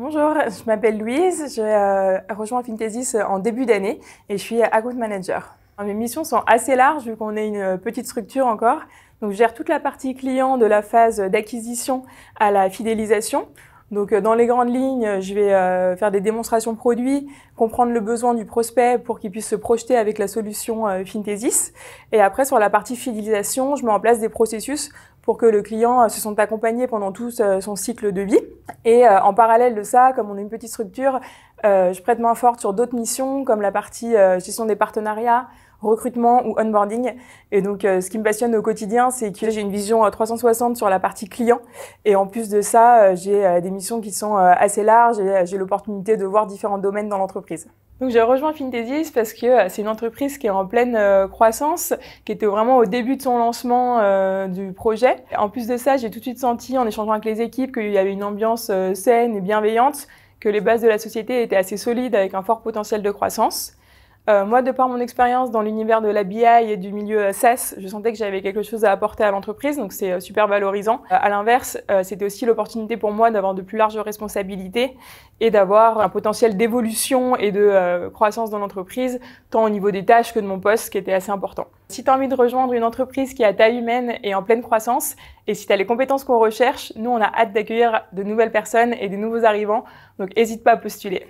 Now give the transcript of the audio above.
Bonjour, je m'appelle Louise, j'ai rejoint Fintesis en début d'année et je suis account manager. Mes missions sont assez larges vu qu'on est une petite structure encore. Donc je gère toute la partie client de la phase d'acquisition à la fidélisation. Donc dans les grandes lignes, je vais faire des démonstrations produits, comprendre le besoin du prospect pour qu'il puisse se projeter avec la solution Fintesis. Et après sur la partie fidélisation, je mets en place des processus pour que le client se sente accompagné pendant tout son cycle de vie. Et en parallèle de ça, comme on est une petite structure, je prête main forte sur d'autres missions comme la partie gestion des partenariats, recrutement ou onboarding. Et donc, ce qui me passionne au quotidien, c'est que j'ai une vision 360 sur la partie client. Et en plus de ça, j'ai des missions qui sont assez larges et j'ai l'opportunité de voir différents domaines dans l'entreprise. Donc j'ai rejoint Fintesis parce que c'est une entreprise qui est en pleine croissance, qui était vraiment au début de son lancement du projet. En plus de ça, j'ai tout de suite senti en échangeant avec les équipes qu'il y avait une ambiance saine et bienveillante, que les bases de la société étaient assez solides avec un fort potentiel de croissance. Moi, de par mon expérience dans l'univers de la BI et du milieu SaaS, je sentais que j'avais quelque chose à apporter à l'entreprise, donc c'est super valorisant. À l'inverse, c'était aussi l'opportunité pour moi d'avoir de plus larges responsabilités et d'avoir un potentiel d'évolution et de croissance dans l'entreprise, tant au niveau des tâches que de mon poste, qui était assez important. Si tu as envie de rejoindre une entreprise qui est à taille humaine et en pleine croissance, et si tu as les compétences qu'on recherche, nous, on a hâte d'accueillir de nouvelles personnes et de nouveaux arrivants, donc n'hésite pas à postuler.